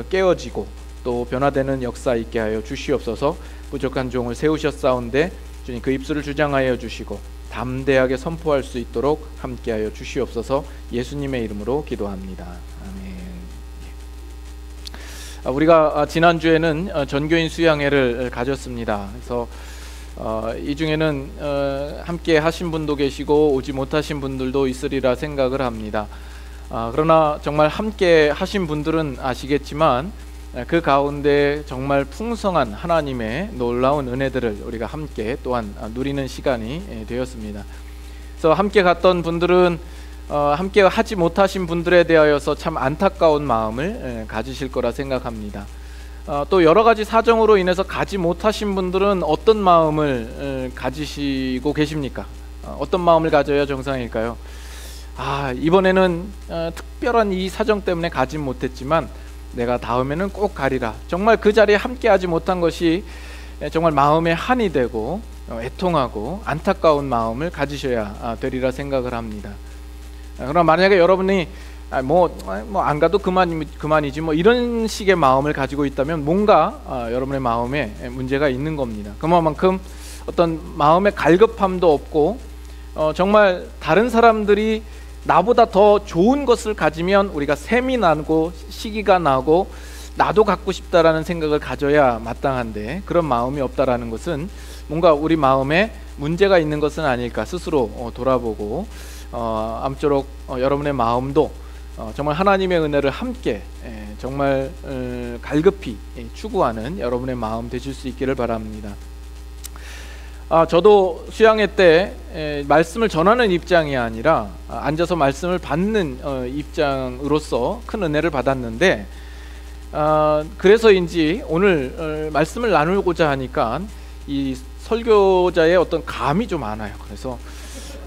깨어지고 또 변화되는 역사 있게 하여 주시옵소서. 부족한 종을 세우셨사온데 주님 그 입술을 주장하여 주시고 담대하게 선포할 수 있도록 함께하여 주시옵소서. 예수님의 이름으로 기도합니다. 아멘. 우리가 지난주에는 전교인 수양회를 가졌습니다. 그래서 이 중에는 함께 하신 분도 계시고 오지 못하신 분들도 있으리라 생각을 합니다. 그러나 정말 함께 하신 분들은 아시겠지만 그 가운데 정말 풍성한 하나님의 놀라운 은혜들을 우리가 함께 또한 누리는 시간이 되었습니다. 그래서 함께 갔던 분들은 함께 하지 못하신 분들에 대하여서 참 안타까운 마음을 가지실 거라 생각합니다. 또 여러 가지 사정으로 인해서 가지 못하신 분들은 어떤 마음을 가지시고 계십니까? 어떤 마음을 가져야 정상일까요? 이번에는 특별한 이 사정 때문에 가지 못했지만 내가 다음에는 꼭 가리라. 정말 그 자리에 함께 하지 못한 것이 정말 마음에 한이 되고 애통하고 안타까운 마음을 가지셔야 되리라 생각을 합니다. 그러나 만약에 여러분이 안 가도 그만이지 이런 식의 마음을 가지고 있다면 뭔가 여러분의 마음에 문제가 있는 겁니다. 그만큼 어떤 마음의 갈급함도 없고 정말 다른 사람들이 나보다 더 좋은 것을 가지면 우리가 샘이 나고 시기가 나고 나도 갖고 싶다라는 생각을 가져야 마땅한데 그런 마음이 없다라는 것은 뭔가 우리 마음에 문제가 있는 것은 아닐까 스스로 돌아보고 아무쪼록 여러분의 마음도 정말 하나님의 은혜를 함께 정말 갈급히 추구하는 여러분의 마음 되실 수 있기를 바랍니다. 저도 수양회 때 말씀을 전하는 입장이 아니라 앉아서 말씀을 받는 입장으로서 큰 은혜를 받았는데 그래서인지 오늘 말씀을 나누고자 하니까 이 설교자의 어떤 감이 좀 안 와요. 그래서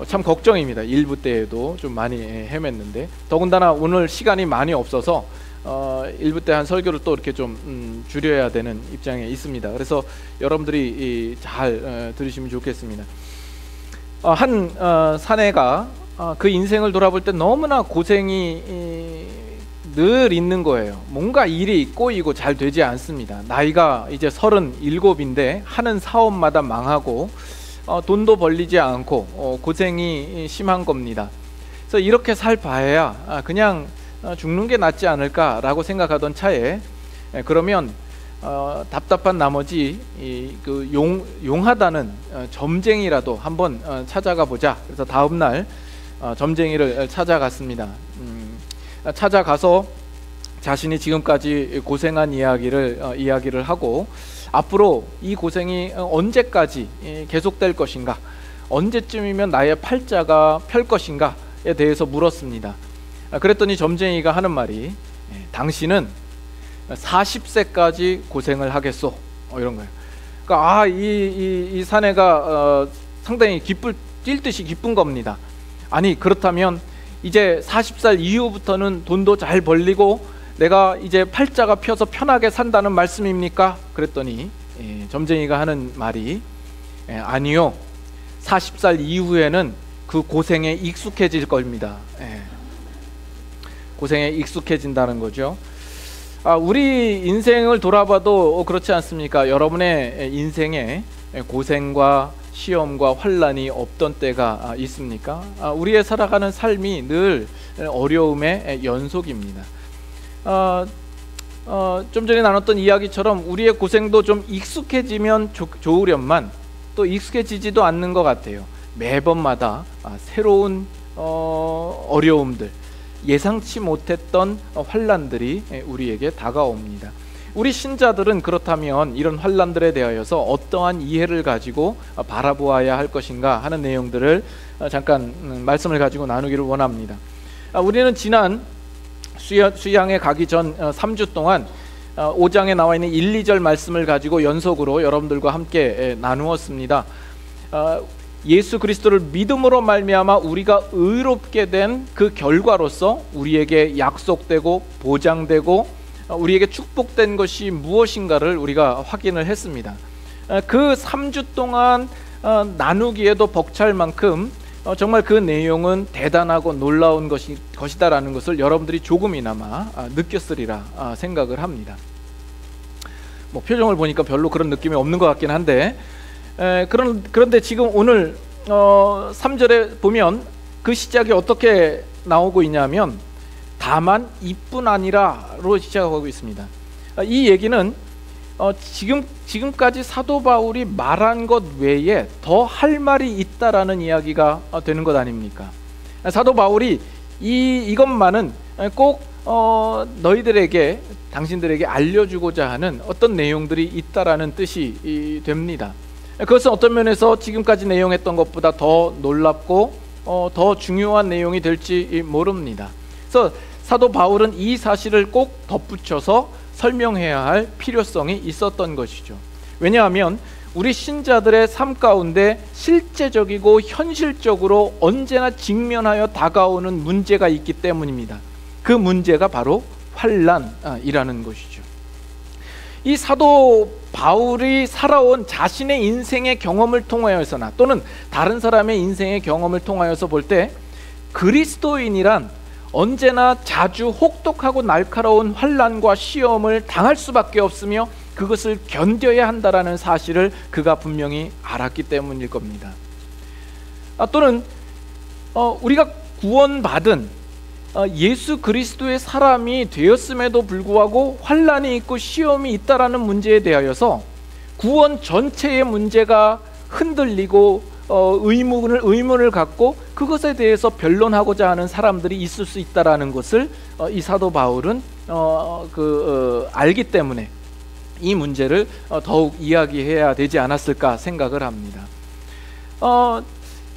참 걱정입니다. 1부 때에도 좀 많이 헤맸는데 더군다나 오늘 시간이 많이 없어서 1부 때 한 설교를 또 이렇게 좀 줄여야 되는 입장에 있습니다. 그래서 여러분들이 잘 들으시면 좋겠습니다. 한 사내가 그 인생을 돌아볼 때 너무나 고생이 늘 있는 거예요. 뭔가 일이 꼬이고 잘 되지 않습니다. 나이가 이제 37인데 하는 사업마다 망하고 돈도 벌리지 않고 고생이 심한 겁니다. 그래서 이렇게 살 바에야 그냥 죽는 게 낫지 않을까라고 생각하던 차에 그러면 답답한 나머지 그 용하다는 점쟁이라도 한번 찾아가 보자. 그래서 다음날 점쟁이를 찾아갔습니다. 찾아가서 자신이 지금까지 고생한 이야기를 하고 앞으로 이 고생이 언제까지 계속될 것인가, 언제쯤이면 나의 팔자가 펼 것인가에 대해서 물었습니다. 그랬더니 점쟁이가 하는 말이 당신은 40세까지 고생을 하겠소, 이런 거예요. 그러니까 이 사내가 상당히 뛸 듯이 기쁜 겁니다. 아니 그렇다면 이제 40살 이후부터는 돈도 잘 벌리고 내가 이제 팔자가 펴서 편하게 산다는 말씀입니까? 그랬더니 점쟁이가 하는 말이 아니요, 40살 이후에는 그 고생에 익숙해질 겁니다. 고생에 익숙해진다는 거죠. 우리 인생을 돌아봐도 그렇지 않습니까? 여러분의 인생에 고생과 시험과 환난이 없던 때가 있습니까? 우리의 살아가는 삶이 늘 어려움의 연속입니다. 좀 전에 나눴던 이야기처럼 우리의 고생도 좀 익숙해지면 좋으련만 또 익숙해지지도 않는 것 같아요. 매번마다 새로운 어려움들, 예상치 못했던 환난들이 우리에게 다가옵니다. 우리 신자들은 그렇다면 이런 환난들에 대하여서 어떠한 이해를 가지고 바라보아야 할 것인가 하는 내용들을 잠깐 말씀을 가지고 나누기를 원합니다. 우리는 지난 수양에 가기 전 3주 동안 5장에 나와 있는 1, 2절 말씀을 가지고 연속으로 여러분들과 함께 나누었습니다. 예수 그리스도를 믿음으로 말미암아 우리가 의롭게 된 그 결과로서 우리에게 약속되고 보장되고 우리에게 축복된 것이 무엇인가를 우리가 확인을 했습니다. 그 3주 동안 나누기에도 벅찰 만큼 정말 그 내용은 대단하고 놀라운 것이다라는 것을 여러분들이 조금이나마 느꼈으리라 생각을 합니다. 뭐 표정을 보니까 별로 그런 느낌이 없는 것 같긴 한데, 그런데 지금 오늘 3절에 보면 그 시작이 어떻게 나오고 있냐면 다만 이뿐 아니라로 시작하고 있습니다. 이 얘기는 지금까지 사도 바울이 말한 것 외에 더 할 말이 있다라는 이야기가 되는 것 아닙니까? 사도 바울이 이것만은 꼭 너희들에게, 당신들에게 알려주고자 하는 어떤 내용들이 있다라는 뜻이 됩니다. 그것은 어떤 면에서 지금까지 내용했던 것보다 더 놀랍고 더 중요한 내용이 될지 모릅니다. 그래서 사도 바울은 이 사실을 꼭 덧붙여서 설명해야 할 필요성이 있었던 것이죠. 왜냐하면 우리 신자들의 삶 가운데 실제적이고 현실적으로 언제나 직면하여 다가오는 문제가 있기 때문입니다. 그 문제가 바로 환난이라는 것이죠. 이 사도 바울이 살아온 자신의 인생의 경험을 통하여서나 또는 다른 사람의 인생의 경험을 통하여서 볼 때 그리스도인이란 언제나 자주 혹독하고 날카로운 환난과 시험을 당할 수밖에 없으며 그것을 견뎌야 한다라는 사실을 그가 분명히 알았기 때문일 겁니다. 또는 우리가 구원받은 예수 그리스도의 사람이 되었음에도 불구하고 환난이 있고 시험이 있다라는 문제에 대하여서 구원 전체의 문제가 흔들리고 의문을 갖고 그것에 대해서 변론하고자 하는 사람들이 있을 수 있다라는 것을 이 사도 바울은 알기 때문에 이 문제를 더욱 이야기해야 되지 않았을까 생각을 합니다.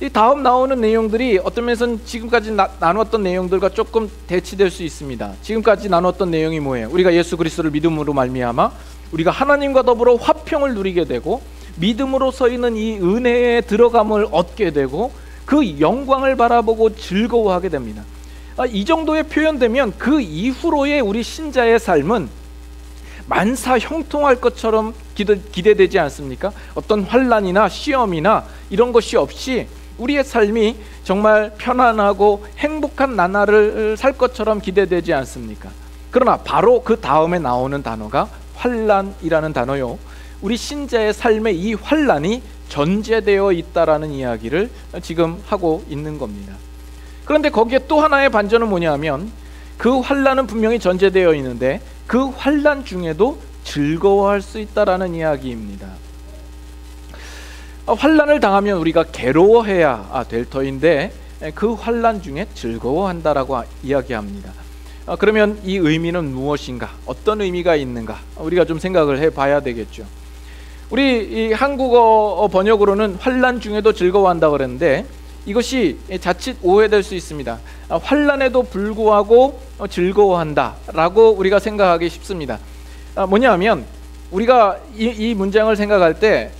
이 다음 나오는 내용들이 어떤 면에서는 지금까지 나누었던 내용들과 조금 대치될 수 있습니다. 지금까지 나누었던 내용이 뭐예요? 우리가 예수 그리스도를 믿음으로 말미암아 우리가 하나님과 더불어 화평을 누리게 되고 믿음으로 서있는 이 은혜에 들어감을 얻게 되고 그 영광을 바라보고 즐거워하게 됩니다. 이 정도의 표현되면 그 이후로의 우리 신자의 삶은 만사 형통할 것처럼 기대되지 않습니까? 어떤 환난이나 시험이나 이런 것이 없이 우리의 삶이 정말 편안하고 행복한 나날을 살 것처럼 기대되지 않습니까? 그러나 바로 그 다음에 나오는 단어가 환난이라는 단어요. 우리 신자의 삶에 이 환난이 전제되어 있다라는 이야기를 지금 하고 있는 겁니다. 그런데 거기에 또 하나의 반전은 뭐냐면 그 환난은 분명히 전제되어 있는데 그 환난 중에도 즐거워할 수 있다라는 이야기입니다. 환난을 당하면 우리가 괴로워해야 될 터인데 그 환난 중에 즐거워한다라고 이야기합니다. 그러면 이 의미는 무엇인가? 어떤 의미가 있는가? 우리가 좀 생각을 해봐야 되겠죠. 우리 이 한국어 번역으로는 환난 중에도 즐거워한다 그랬는데 이것이 자칫 오해될 수 있습니다. 환난에도 불구하고 즐거워한다라고 우리가 생각하기 쉽습니다. 뭐냐 하면 우리가 이 문장을 생각할 때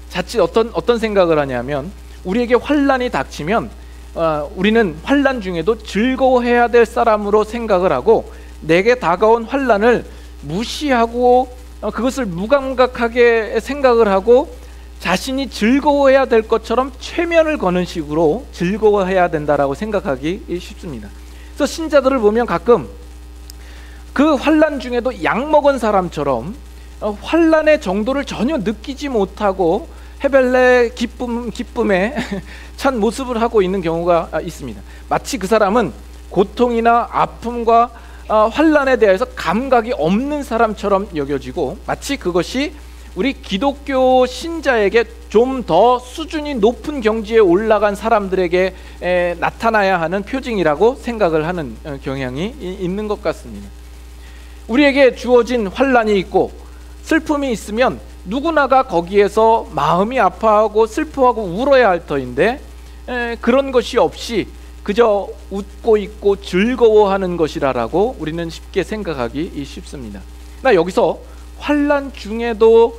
자칫 어떤 생각을 하냐면 우리에게 환난이 닥치면 우리는 환난 중에도 즐거워해야 될 사람으로 생각을 하고 내게 다가온 환난을 무시하고 그것을 무감각하게 생각을 하고 자신이 즐거워해야 될 것처럼 최면을 거는 식으로 즐거워해야 된다라고 생각하기 쉽습니다. 그래서 신자들을 보면 가끔 그 환난 중에도 약 먹은 사람처럼 환난의 정도를 전혀 느끼지 못하고 헤벨레 기쁨에 찬 모습을 하고 있는 경우가 있습니다. 마치 그 사람은 고통이나 아픔과 환난에 대해서 감각이 없는 사람처럼 여겨지고 마치 그것이 우리 기독교 신자에게 좀 더 수준이 높은 경지에 올라간 사람들에게 나타나야 하는 표징이라고 생각을 하는 경향이 있는 것 같습니다. 우리에게 주어진 환난이 있고 슬픔이 있으면 누구나가 거기에서 마음이 아파하고 슬퍼하고 울어야 할 터인데 그런 것이 없이 그저 웃고 있고 즐거워하는 것이라고 우리는 쉽게 생각하기 쉽습니다. 나 여기서 환난 중에도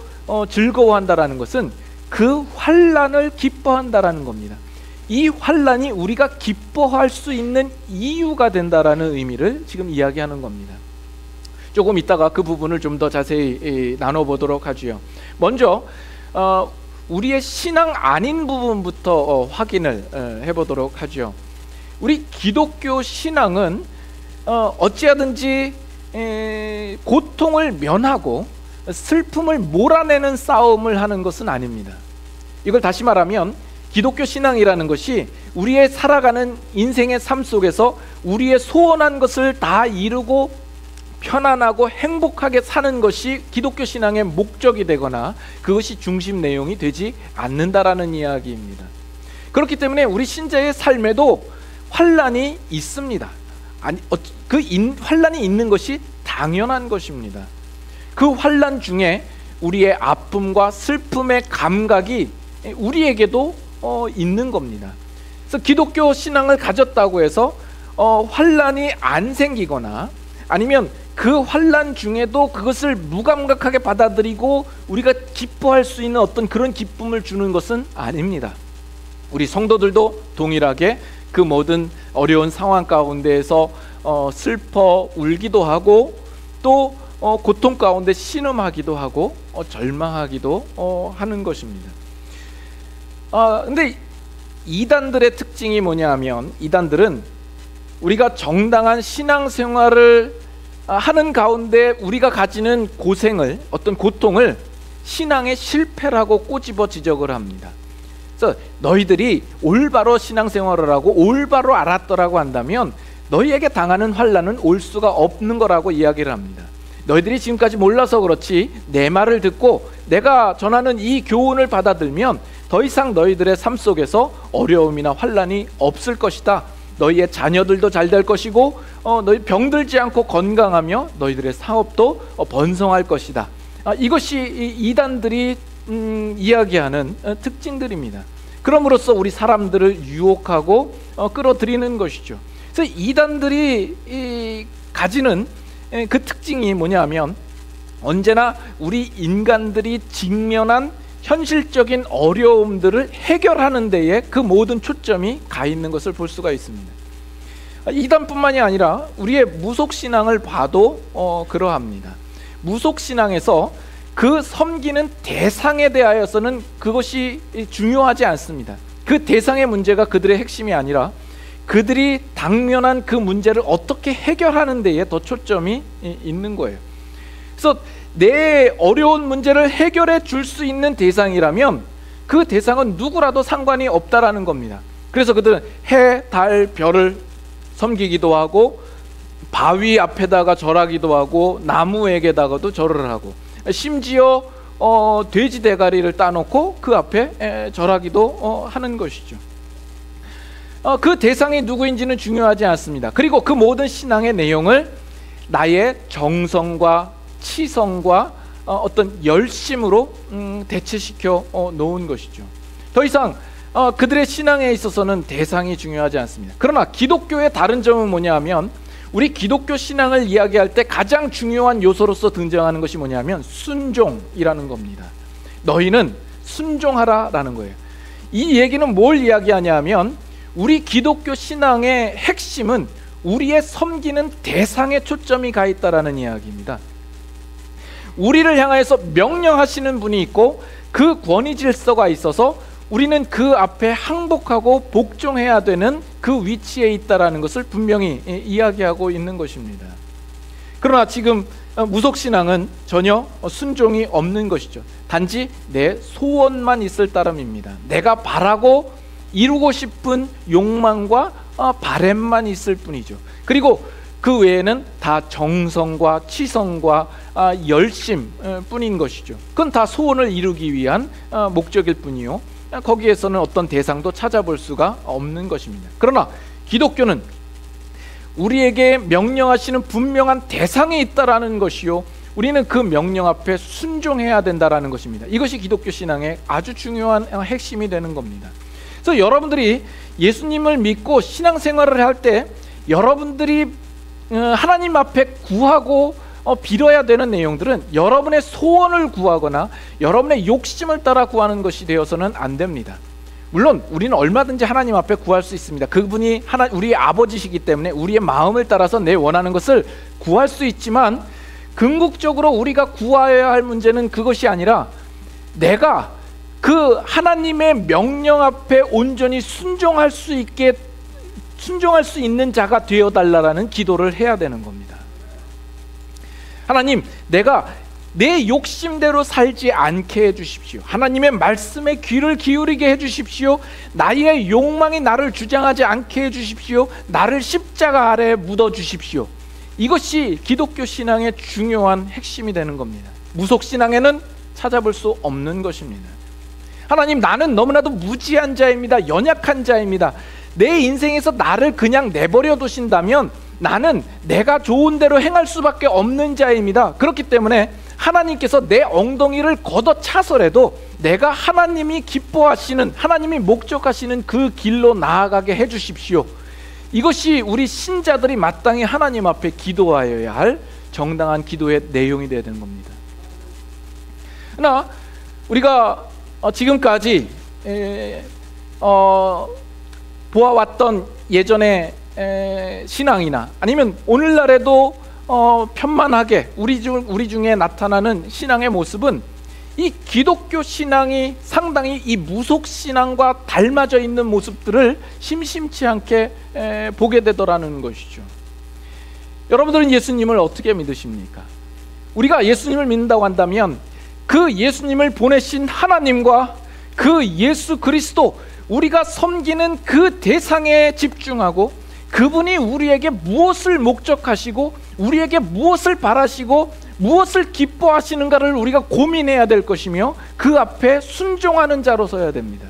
즐거워한다라는 것은 그 환난을 기뻐한다라는 겁니다. 이 환난이 우리가 기뻐할 수 있는 이유가 된다라는 의미를 지금 이야기하는 겁니다. 조금 이따가 그 부분을 좀 더 자세히 나눠보도록 하지요. 먼저 우리의 신앙 아닌 부분부터 확인을 해보도록 하죠. 우리 기독교 신앙은 어찌하든지 고통을 면하고 슬픔을 몰아내는 싸움을 하는 것은 아닙니다. 이걸 다시 말하면 기독교 신앙이라는 것이 우리의 살아가는 인생의 삶 속에서 우리의 소원한 것을 다 이루고 편안하고 행복하게 사는 것이 기독교 신앙의 목적이 되거나 그것이 중심 내용이 되지 않는다라는 이야기입니다. 그렇기 때문에 우리 신자의 삶에도 환난이 있습니다. 환난이 있는 것이 당연한 것입니다. 그 환난 중에 우리의 아픔과 슬픔의 감각이 우리에게도 있는 겁니다. 그래서 기독교 신앙을 가졌다고 해서 환난이 안 생기거나 아니면 그 환난 중에도 그것을 무감각하게 받아들이고 우리가 기뻐할 수 있는 어떤 그런 기쁨을 주는 것은 아닙니다. 우리 성도들도 동일하게 그 모든 어려운 상황 가운데에서 슬퍼 울기도 하고 또 고통 가운데 신음하기도 하고 절망하기도 하는 것입니다. 근데 이단들의 특징이 뭐냐 하면 이단들은 우리가 정당한 신앙생활을 하는 가운데 우리가 가지는 고생을 어떤 고통을 신앙의 실패라고 꼬집어 지적을 합니다. 그래서 너희들이 올바로 신앙생활을 하고 올바로 알았더라고 한다면 너희에게 당하는 환난은 올 수가 없는 거라고 이야기를 합니다. 너희들이 지금까지 몰라서 그렇지 내 말을 듣고 내가 전하는 이 교훈을 받아들면 더 이상 너희들의 삶 속에서 어려움이나 환난이 없을 것이다. 너희의 자녀들도 잘 될 것이고 너희 병들지 않고 건강하며 너희들의 사업도 번성할 것이다. 이것이 이단들이 이야기하는 특징들입니다. 그럼으로써 우리 사람들을 유혹하고 끌어들이는 것이죠. 그래서 이단들이 가지는 그 특징이 뭐냐면 언제나 우리 인간들이 직면한 현실적인 어려움들을 해결하는 데에 그 모든 초점이 가 있는 것을 볼 수가 있습니다. 이단뿐만이 아니라 우리의 무속신앙을 봐도 그러합니다. 무속신앙에서 그 섬기는 대상에 대하여서는 그것이 중요하지 않습니다. 그 대상의 문제가 그들의 핵심이 아니라 그들이 당면한 그 문제를 어떻게 해결하는 데에 더 초점이 있는 거예요. 그래서 내 어려운 문제를 해결해 줄 수 있는 대상이라면 그 대상은 누구라도 상관이 없다라는 겁니다. 그래서 그들은 해, 달, 별을 섬기기도 하고 바위 앞에다가 절하기도 하고 나무에게다가도 절을 하고 심지어 돼지 대가리를 따놓고 그 앞에 절하기도 하는 것이죠. 그 대상이 누구인지는 중요하지 않습니다. 그리고 그 모든 신앙의 내용을 나의 정성과 치성과 어떤 열심으로 대체시켜 놓은 것이죠. 더 이상 그들의 신앙에 있어서는 대상이 중요하지 않습니다. 그러나 기독교의 다른 점은 뭐냐 하면 우리 기독교 신앙을 이야기할 때 가장 중요한 요소로서 등장하는 것이 뭐냐면 순종이라는 겁니다. 너희는 순종하라라는 거예요. 이 얘기는 뭘 이야기하냐 하면 우리 기독교 신앙의 핵심은 우리의 섬기는 대상에 초점이 가 있다라는 이야기입니다. 우리를 향해서 명령하시는 분이 있고 그 권위 질서가 있어서 우리는 그 앞에 항복하고 복종해야 되는 그 위치에 있다라는 것을 분명히 이야기하고 있는 것입니다. 그러나 지금 무속신앙은 전혀 순종이 없는 것이죠. 단지 내 소원만 있을 따름입니다. 내가 바라고 이루고 싶은 욕망과 바램만 있을 뿐이죠. 그리고 그 외에는 다 정성과 치성과 열심 뿐인 것이죠. 그건 다 소원을 이루기 위한 목적일 뿐이요, 거기에서는 어떤 대상도 찾아볼 수가 없는 것입니다. 그러나 기독교는 우리에게 명령하시는 분명한 대상이 있다라는 것이요, 우리는 그 명령 앞에 순종해야 된다라는 것입니다. 이것이 기독교 신앙의 아주 중요한 핵심이 되는 겁니다. 그래서 여러분들이 예수님을 믿고 신앙생활을 할 때 여러분들이 하나님 앞에 구하고 빌어야 되는 내용들은 여러분의 소원을 구하거나 여러분의 욕심을 따라 구하는 것이 되어서는 안 됩니다. 물론 우리는 얼마든지 하나님 앞에 구할 수 있습니다. 그분이 우리의 아버지시기 때문에 우리의 마음을 따라서 내 원하는 것을 구할 수 있지만, 궁극적으로 우리가 구하여야 할 문제는 그것이 아니라 내가 그 하나님의 명령 앞에 온전히 순종할 수 있는 자가 되어달라는 기도를 해야 되는 겁니다. 하나님, 내가 내 욕심대로 살지 않게 해주십시오. 하나님의 말씀에 귀를 기울이게 해주십시오. 나의 욕망이 나를 주장하지 않게 해주십시오. 나를 십자가 아래에 묻어주십시오. 이것이 기독교 신앙의 중요한 핵심이 되는 겁니다. 무속신앙에는 찾아볼 수 없는 것입니다. 하나님, 나는 너무나도 무지한 자입니다. 연약한 자입니다. 내 인생에서 나를 그냥 내버려 두신다면 나는 내가 좋은 대로 행할 수밖에 없는 자입니다. 그렇기 때문에 하나님께서 내 엉덩이를 걷어차서라도 내가 하나님이 기뻐하시는, 하나님이 목적하시는 그 길로 나아가게 해주십시오. 이것이 우리 신자들이 마땅히 하나님 앞에 기도하여야 할 정당한 기도의 내용이 되어야 되는 겁니다. 그러나 우리가 지금까지 보아왔던 예전의 신앙이나 아니면 오늘날에도 편만하게 우리 중에 나타나는 신앙의 모습은 이 기독교 신앙이 상당히 이 무속 신앙과 닮아져 있는 모습들을 심심치 않게 보게 되더라는 것이죠. 여러분들은 예수님을 어떻게 믿으십니까? 우리가 예수님을 믿는다고 한다면 그 예수님을 보내신 하나님과 그 예수 그리스도, 우리가 섬기는 그 대상에 집중하고 그분이 우리에게 무엇을 목적하시고 우리에게 무엇을 바라시고 무엇을 기뻐하시는가를 우리가 고민해야 될 것이며 그 앞에 순종하는 자로 서야 됩니다.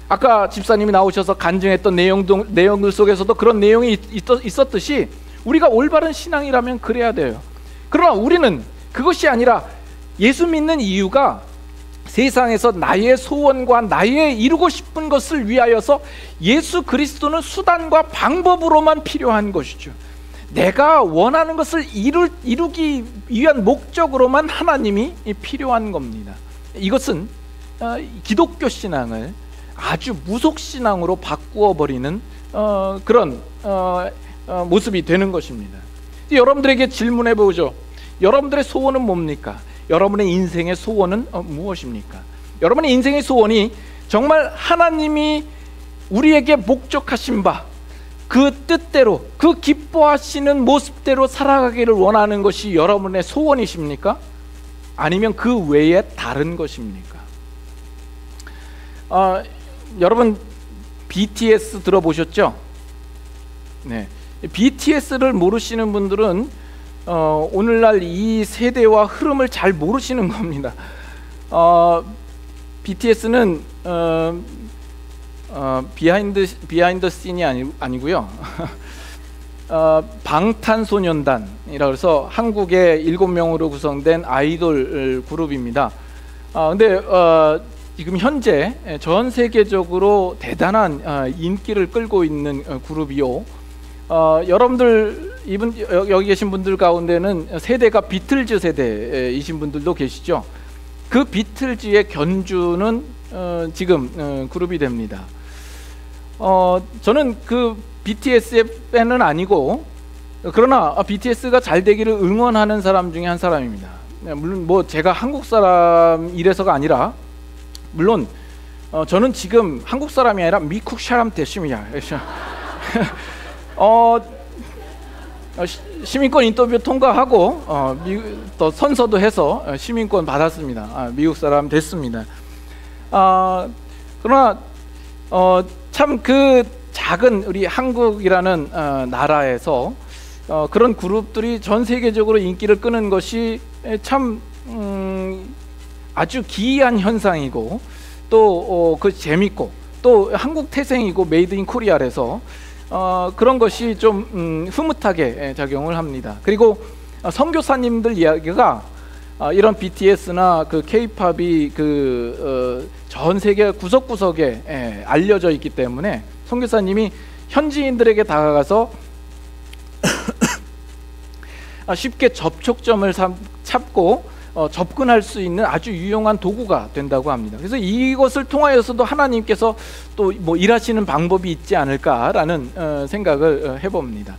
아까 집사님이 나오셔서 간증했던 내용들 속에서도 그런 내용이 있었듯이 우리가 올바른 신앙이라면 그래야 돼요. 그러나 우리는 그것이 아니라 예수 믿는 이유가 세상에서 나의 소원과 나의 이루고 싶은 것을 위하여서 예수 그리스도는 수단과 방법으로만 필요한 것이죠. 내가 원하는 것을 이루기 위한 목적으로만 하나님이 필요한 겁니다. 이것은 기독교 신앙을 아주 무속 신앙으로 바꾸어 버리는 그런 모습이 되는 것입니다. 여러분들에게 질문해 보죠. 여러분들의 소원은 뭡니까? 여러분의 인생의 소원은 무엇입니까? 여러분의 인생의 소원이 정말 하나님이 우리에게 목적하신 바 그 뜻대로, 그 기뻐하시는 모습대로 살아가기를 원하는 것이 여러분의 소원이십니까? 아니면 그 외에 다른 것입니까? 여러분 BTS 들어보셨죠? 네. BTS를 모르시는 분들은 오늘날 이 세대와 흐름을 잘 모르시는 겁니다. BTS는 비하인드 씬이 아니고요. 방탄소년단이라 해서 한국의 7명으로 구성된 아이돌 그룹입니다. 근데 지금 현재 전 세계적으로 대단한 인기를 끌고 있는 그룹이요. 여러분들 여기 계신 분들 가운데는 세대가 비틀즈 세대이신 분들도 계시죠. 그 비틀즈의 견주는 지금 그룹이 됩니다. 저는 그 BTS의 팬은 아니고, 그러나 BTS가 잘 되기를 응원하는 사람 중에 한 사람입니다. 물론 뭐 제가 한국 사람이라서가 아니라, 물론 저는 지금 한국 사람이 아니라 미국 사람 됐습니다. 시민권 인터뷰 통과하고 또 선서도 해서 시민권 받았습니다. 미국 사람 됐습니다. 그러나 참 그 작은 우리 한국이라는 나라에서 그런 그룹들이 전 세계적으로 인기를 끄는 것이 참 아주 기이한 현상이고, 또 그 재밌고 또 한국 태생이고 메이드 인 코리아라서 그런 것이 좀 흐뭇하게 작용을 합니다. 그리고 선교사님들 이야기가 이런 BTS나 그 K-팝이 전 세계 구석구석에 알려져 있기 때문에 선교사님이 현지인들에게 다가가서 쉽게 접촉점을 찾고 접근할 수 있는 아주 유용한 도구가 된다고 합니다. 그래서 이것을 통하여서도 하나님께서 또 뭐 일하시는 방법이 있지 않을까라는 생각을 해봅니다.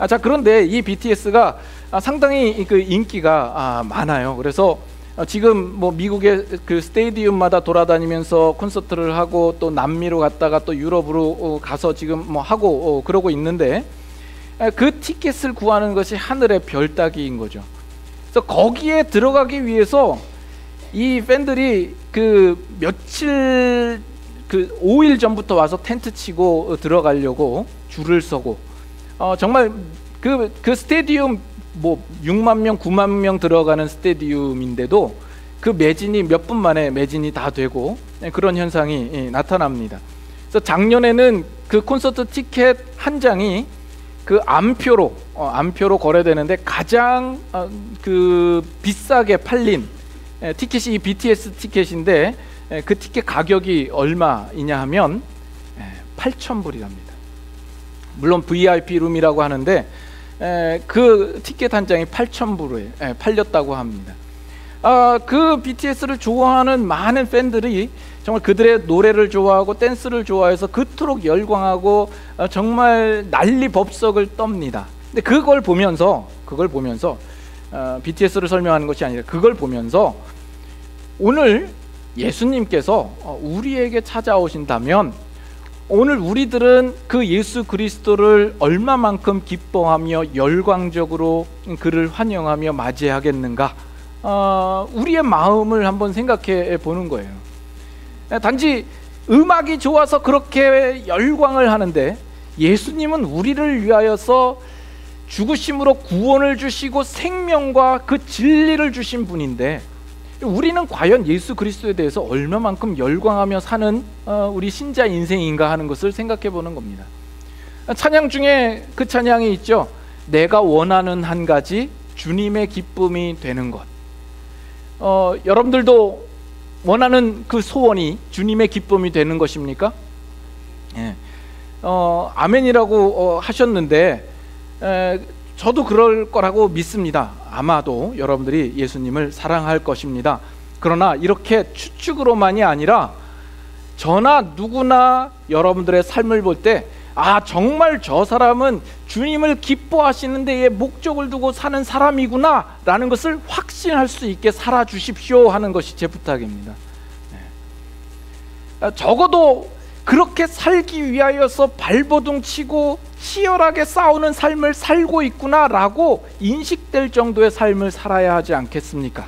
자, 그런데 이 BTS가 상당히 그 인기가 많아요. 그래서 지금 뭐 미국의 그 스테디움마다 돌아다니면서 콘서트를 하고 또 남미로 갔다가 또 유럽으로 가서 지금 뭐 하고 그러고 있는데, 그 티켓을 구하는 것이 하늘의 별 따기인 거죠. 그래서 거기에 들어가기 위해서 이 팬들이 그 며칠, 그 5일 전부터 와서 텐트 치고 들어가려고 줄을 서고, 정말 그 스테디움 뭐 6만 명, 9만 명 들어가는 스테디움인데도 그 매진이 몇 분 만에 매진이 다 되고 그런 현상이 나타납니다. 그래서 작년에는 그 콘서트 티켓 한 장이 그 암표로 거래되는데 가장 그 비싸게 팔린 티켓이 이 BTS 티켓인데, 그 티켓 가격이 얼마이냐 하면 8,000불이랍니다. 물론 VIP 룸이라고 하는데 그 티켓 한 장이 8,000불에 팔렸다고 합니다. 그 BTS를 좋아하는 많은 팬들이 정말 그들의 노래를 좋아하고 댄스를 좋아해서 그토록 열광하고 정말 난리 법석을 떱니다. 근데 그걸 보면서 BTS를 설명하는 것이 아니라 그걸 보면서 오늘 예수님께서 우리에게 찾아오신다면 오늘 우리들은 그 예수 그리스도를 얼마만큼 기뻐하며 열광적으로 그를 환영하며 맞이하겠는가, 우리의 마음을 한번 생각해 보는 거예요. 단지 음악이 좋아서 그렇게 열광을 하는데, 예수님은 우리를 위하여서 죽으심으로 구원을 주시고 생명과 그 진리를 주신 분인데, 우리는 과연 예수 그리스도에 대해서 얼마만큼 열광하며 사는 우리 신자 인생인가 하는 것을 생각해 보는 겁니다. 찬양 중에 그 찬양이 있죠. 내가 원하는 한 가지, 주님의 기쁨이 되는 것. 여러분들도 원하는 그 소원이 주님의 기쁨이 되는 것입니까? 예. 아멘이라고 하셨는데, 저도 그럴 거라고 믿습니다. 아마도 여러분들이 예수님을 사랑할 것입니다. 그러나 이렇게 추측으로만이 아니라 저나 누구나 여러분들의 삶을 볼 때, 정말 저 사람은 주님을 기뻐하시는 데에 목적을 두고 사는 사람이구나 라는 것을 확신할 수 있게 살아주십시오 하는 것이 제 부탁입니다. 적어도 그렇게 살기 위하여서 발버둥 치고 치열하게 싸우는 삶을 살고 있구나 라고 인식될 정도의 삶을 살아야 하지 않겠습니까?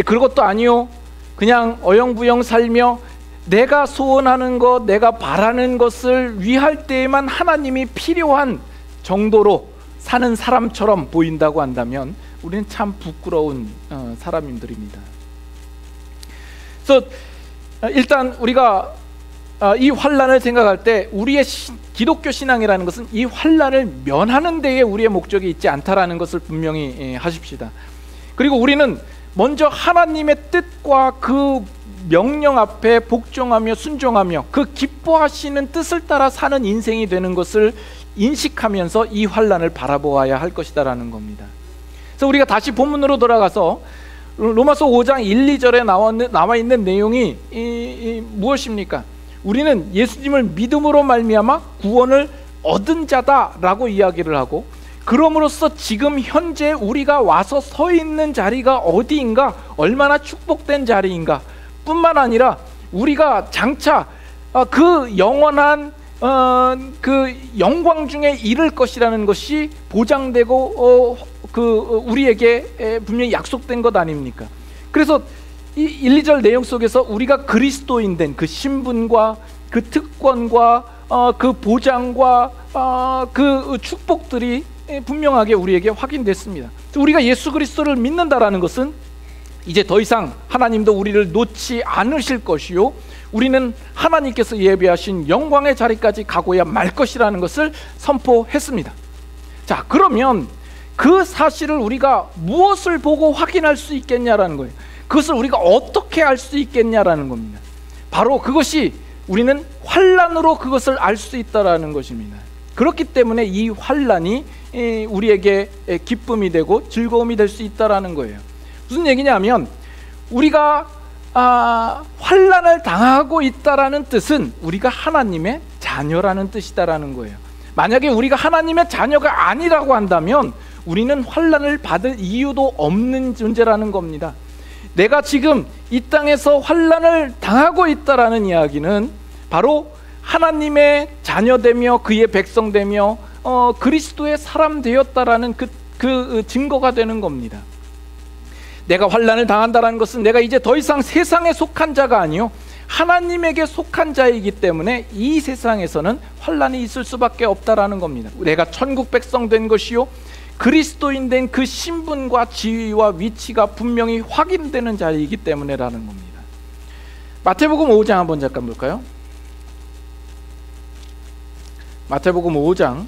그것도 아니요, 그냥 어영부영 살며 내가 소원하는 것, 내가 바라는 것을 위할 때에만 하나님이 필요한 정도로 사는 사람처럼 보인다고 한다면 우리는 참 부끄러운 사람들입니다. 그래서 일단 우리가 이 환난을 생각할 때 우리의 기독교 신앙이라는 것은 이 환난을 면하는 데에 우리의 목적이 있지 않다라는 것을 분명히 하십시다. 그리고 우리는 먼저 하나님의 뜻과 그 명령 앞에 복종하며 순종하며 그 기뻐하시는 뜻을 따라 사는 인생이 되는 것을 인식하면서 이 환난을 바라보아야 할 것이다라는 겁니다. 그래서 우리가 다시 본문으로 돌아가서 로마서 5장 1, 2절에 나와 있는 내용이 무엇입니까? 우리는 예수님을 믿음으로 말미암아 구원을 얻은 자다라고 이야기를 하고, 그럼으로써 지금 현재 우리가 와서 서 있는 자리가 어디인가, 얼마나 축복된 자리인가 뿐만 아니라 우리가 장차 그 영원한 그 영광 중에 이를 것이라는 것이 보장되고 우리에게 분명히 약속된 것 아닙니까? 그래서 이 1, 2절 내용 속에서 우리가 그리스도인 된 그 신분과 그 특권과 그 보장과 그 축복들이 분명하게 우리에게 확인됐습니다. 우리가 예수 그리스도를 믿는다라는 것은 이제 더 이상 하나님도 우리를 놓지 않으실 것이요, 우리는 하나님께서 예비하신 영광의 자리까지 가고야 말 것이라는 것을 선포했습니다. 자, 그러면 그 사실을 우리가 무엇을 보고 확인할 수 있겠냐라는 거예요. 그것을 우리가 어떻게 알 수 있겠냐라는 겁니다. 바로 그것이 우리는 환난으로 그것을 알 수 있다라는 것입니다. 그렇기 때문에 이 환난이 우리에게 기쁨이 되고 즐거움이 될 수 있다라는 거예요. 무슨 얘기냐면, 우리가 환난을 당하고 있다라는 뜻은 우리가 하나님의 자녀라는 뜻이다라는 거예요. 만약에 우리가 하나님의 자녀가 아니라고 한다면 우리는 환난을 받을 이유도 없는 존재라는 겁니다. 내가 지금 이 땅에서 환난을 당하고 있다라는 이야기는 바로 하나님의 자녀되며 그의 백성되며 그리스도의 사람 되었다라는 그 증거가 되는 겁니다. 내가 환난을 당한다라는 것은 내가 이제 더 이상 세상에 속한 자가 아니요 하나님에게 속한 자이기 때문에 이 세상에서는 환난이 있을 수밖에 없다라는 겁니다. 내가 천국 백성 된 것이요 그리스도인 된 그 신분과 지위와 위치가 분명히 확인되는 자이기 때문에라는 겁니다. 마태복음 5장 한번 잠깐 볼까요? 마태복음 5장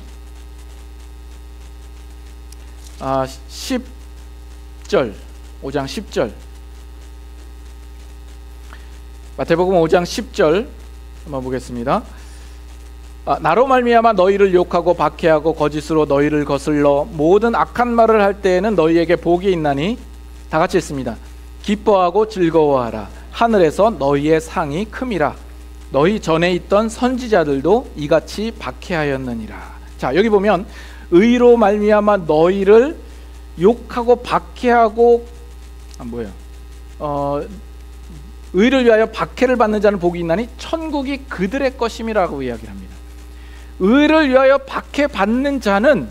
10절 5장 10절 마태복음 5장 10절 한번 보겠습니다. 나로 말미암아 너희를 욕하고 박해하고 거짓으로 너희를 거슬러 모든 악한 말을 할 때에는 너희에게 복이 있나니 다 같이 했습니다. 기뻐하고 즐거워하라. 하늘에서 너희의 상이 큼이라. 너희 전에 있던 선지자들도 이같이 박해하였느니라. 자, 여기 보면 의로 말미암아 너희를 욕하고 박해하고 의를 위하여 박해를 받는 자는 복이 있나니 천국이 그들의 것임이라고 이야기를 합니다. 의를 위하여 박해받는 자는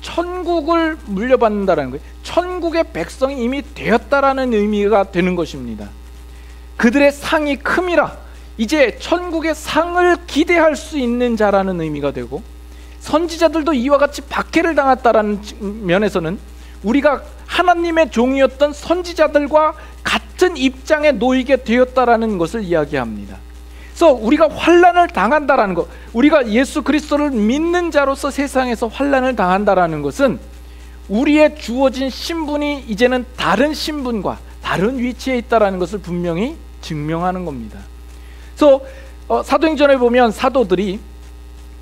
천국을 물려받는다라는 거예요. 천국의 백성이 이미 되었다라는 의미가 되는 것입니다. 그들의 상이 큼이라. 이제 천국의 상을 기대할 수 있는 자라는 의미가 되고, 선지자들도 이와 같이 박해를 당했다라는 면에서는 우리가 하나님의 종이었던 선지자들과 같은 입장에 놓이게 되었다라는 것을 이야기합니다. 그래서 우리가 환난을 당한다라는 것, 우리가 예수 그리스도를 믿는 자로서 세상에서 환난을 당한다라는 것은 우리의 주어진 신분이 이제는 다른 신분과 다른 위치에 있다라는 것을 분명히 증명하는 겁니다. 그래서 사도행전에 보면 사도들이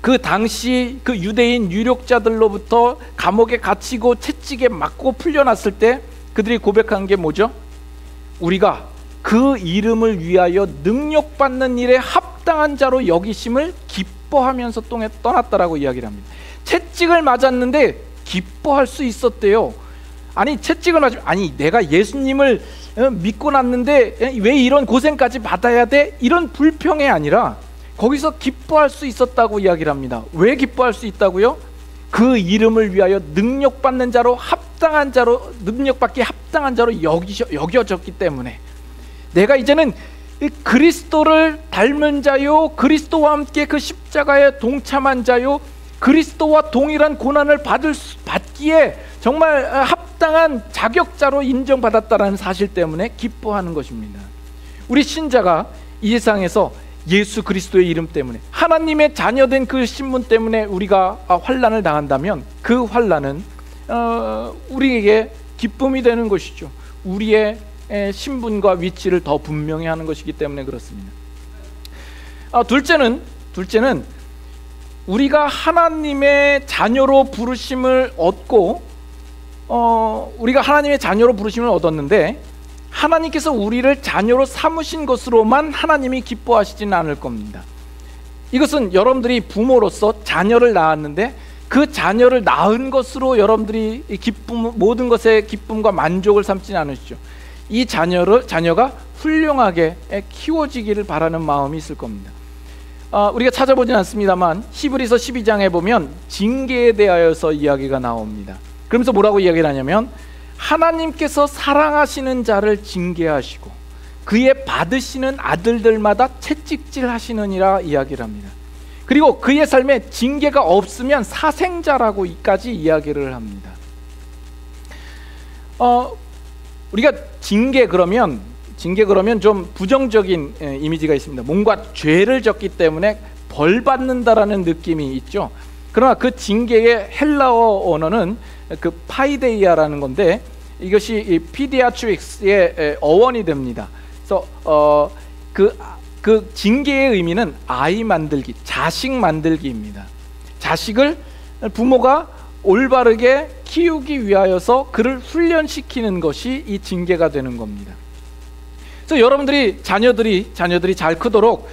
그 당시 그 유대인 유력자들로부터 감옥에 갇히고 채찍에 맞고 풀려났을 때 그들이 고백한 게 뭐죠? 우리가 그 이름을 위하여 능력받는 일에 합당한 자로 여기심을 기뻐하면서 떠났다라고 이야기를 합니다. 채찍을 맞았는데 기뻐할 수 있었대요. 아니 채찍을 맞으면 내가 예수님을 믿고 났는데 왜 이런 고생까지 받아야 돼? 이런 불평이 아니라 거기서 기뻐할 수 있었다고 이야기를 합니다. 왜 기뻐할 수 있다고요? 그 이름을 위하여 능력받는 자로 합당한 자로, 능력받기 합당한 자로 여겨졌기 때문에 내가 이제는 그리스도를 닮은 자요, 그리스도와 함께 그 십자가에 동참한 자요, 그리스도와 동일한 고난을 받기에 정말 합당한 자격자로 인정받았다라는 사실 때문에 기뻐하는 것입니다. 우리 신자가 이 세상에서 예수 그리스도의 이름 때문에 하나님의 자녀된 그 신분 때문에 우리가 환난을 당한다면 그 환난은 우리에게 기쁨이 되는 것이죠. 우리의 신분과 위치를 더 분명히 하는 것이기 때문에 그렇습니다. 둘째는 우리가 하나님의 자녀로 부르심을 얻고 우리가 하나님의 자녀로 부르심을 얻었는데 하나님께서 우리를 자녀로 삼으신 것으로만 하나님이 기뻐하시지는 않을 겁니다. 이것은 여러분들이 부모로서 자녀를 낳았는데 그 자녀를 낳은 것으로 여러분들이 모든 것의 기쁨과 만족을 삼지는 않으시죠. 이 자녀가 훌륭하게 키워지기를 바라는 마음이 있을 겁니다. 우리가 찾아보진 않습니다만 히브리서 12장에 보면 징계에 대하여서 이야기가 나옵니다. 그러면서 뭐라고 이야기를 하냐면 하나님께서 사랑하시는 자를 징계하시고 그의 받으시는 아들들마다 채찍질 하시느니라 이야기를 합니다. 그리고 그의 삶에 징계가 없으면 사생자라고까지 이야기를 합니다. 우리가 징계 그러면 좀 부정적인 이미지가 있습니다. 뭔가 죄를 졌기 때문에 벌 받는다라는 느낌이 있죠. 그러나 그 징계의 헬라어 언어는 그 파이데이아라는 건데 이것이 이 피디아트릭스의 어원이 됩니다. 그래서 그 징계의 의미는 아이 만들기, 자식 만들기입니다. 자식을 부모가 올바르게 키우기 위하여서 그를 훈련시키는 것이 이 징계가 되는 겁니다. 그래서 여러분들이 자녀들이 잘 크도록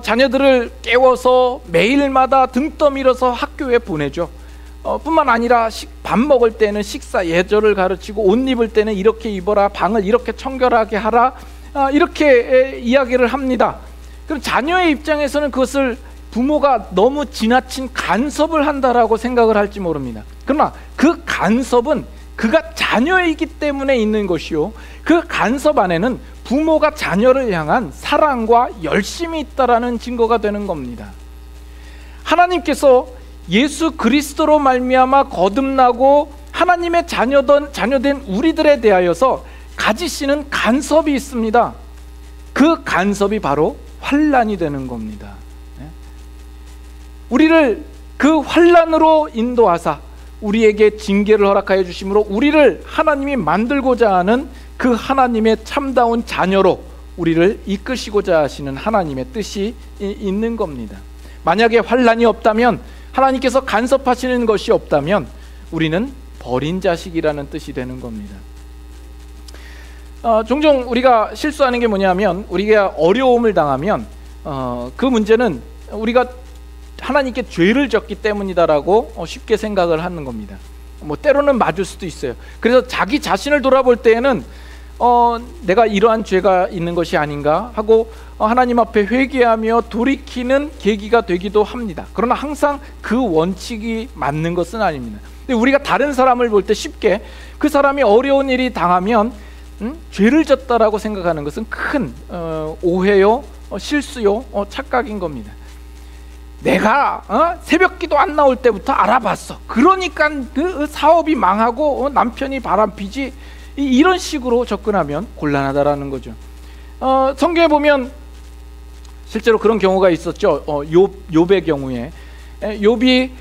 자녀들을 깨워서 매일마다 등 떠밀어서 학교에 보내죠. 뿐만 아니라 밥 먹을 때는 식사 예절을 가르치고, 옷 입을 때는 이렇게 입어라, 방을 이렇게 청결하게 하라, 이렇게 이야기를 합니다. 그럼 자녀의 입장에서는 그것을 부모가 너무 지나친 간섭을 한다라고 생각을 할지 모릅니다. 그러나 그 간섭은 그가 자녀이기 때문에 있는 것이요, 그 간섭 안에는 부모가 자녀를 향한 사랑과 열심이 있다라는 증거가 되는 겁니다. 하나님께서 예수 그리스도로 말미암아 거듭나고 하나님의 자녀된 우리들에 대하여서 가지시는 간섭이 있습니다. 그 간섭이 바로 환난이 되는 겁니다. 우리를 그 환난으로 인도하사 우리에게 징계를 허락하여 주심으로 우리를 하나님이 만들고자 하는 그 하나님의 참다운 자녀로 우리를 이끄시고자 하시는 하나님의 뜻이 있는 겁니다. 만약에 환난이 없다면, 하나님께서 간섭하시는 것이 없다면 우리는 버린 자식이라는 뜻이 되는 겁니다. 종종 우리가 실수하는 게 뭐냐면, 우리가 어려움을 당하면 그 문제는 우리가 하나님께 죄를 졌기 때문이다라고 쉽게 생각을 하는 겁니다. 때로는 맞을 수도 있어요. 그래서 자기 자신을 돌아볼 때에는 내가 이러한 죄가 있는 것이 아닌가 하고 하나님 앞에 회개하며 돌이키는 계기가 되기도 합니다. 그러나 항상 그 원칙이 맞는 것은 아닙니다. 근데 우리가 다른 사람을 볼 때 쉽게 그 사람이 어려운 일이 당하면 죄를 졌다라고 생각하는 것은 큰 오해요, 실수요, 착각인 겁니다. 내가 새벽기도 안 나올 때부터 알아봤어, 그러니까 그 사업이 망하고 남편이 바람피지, 이런 식으로 접근하면 곤란하다라는 거죠. 성경에 보면 실제로 그런 경우가 있었죠. 욥의 경우에 욥이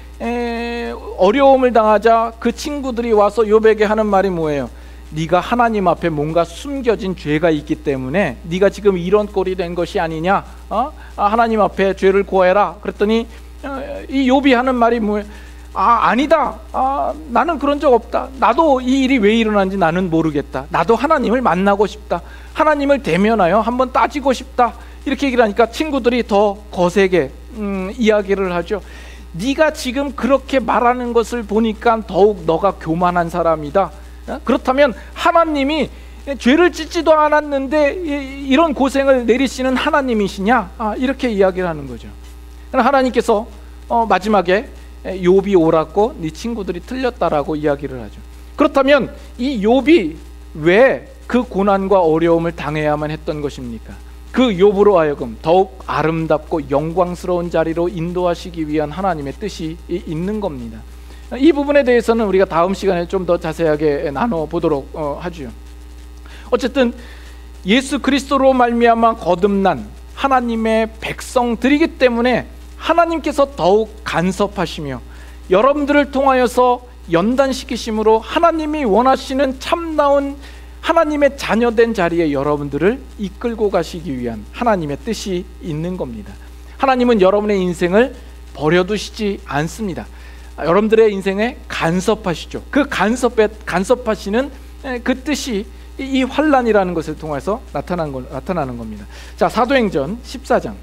어려움을 당하자 그 친구들이 와서 욥에게 하는 말이 뭐예요? 네가 하나님 앞에 뭔가 숨겨진 죄가 있기 때문에 네가 지금 이런 꼴이 된 것이 아니냐, 하나님 앞에 죄를 고해라. 그랬더니 이 욥이 하는 말이 뭐예요? 아니다, 나는 그런 적 없다, 나도 이 일이 왜 일어난지 나는 모르겠다, 나도 하나님을 만나고 싶다, 하나님을 대면하여 한번 따지고 싶다, 이렇게 얘기를 하니까 친구들이 더 거세게 이야기를 하죠. 네가 지금 그렇게 말하는 것을 보니까 더욱 너가 교만한 사람이다. 그렇다면 하나님이 죄를 짓지도 않았는데 이런 고생을 내리시는 하나님이시냐, 이렇게 이야기를 하는 거죠. 하나님께서 마지막에 욥이 옳았고 네 친구들이 틀렸다라고 이야기를 하죠. 그렇다면 이 욥이 왜 그 고난과 어려움을 당해야만 했던 것입니까? 그 욥으로 하여금 더욱 아름답고 영광스러운 자리로 인도하시기 위한 하나님의 뜻이 있는 겁니다. 이 부분에 대해서는 우리가 다음 시간에 좀 더 자세하게 나눠보도록 하죠. 어쨌든 예수 그리스도로 말미암아 거듭난 하나님의 백성들이기 때문에 하나님께서 더욱 간섭하시며 여러분들을 통하여서 연단시키심으로 하나님이 원하시는 참다운 하나님의 자녀된 자리에 여러분들을 이끌고 가시기 위한 하나님의 뜻이 있는 겁니다. 하나님은 여러분의 인생을 버려두시지 않습니다. 여러분들의 인생에 간섭하시죠. 그 간섭하시는 그 뜻이 이 환난이라는 것을 통해서 나타나는 겁니다. 자, 사도행전 14장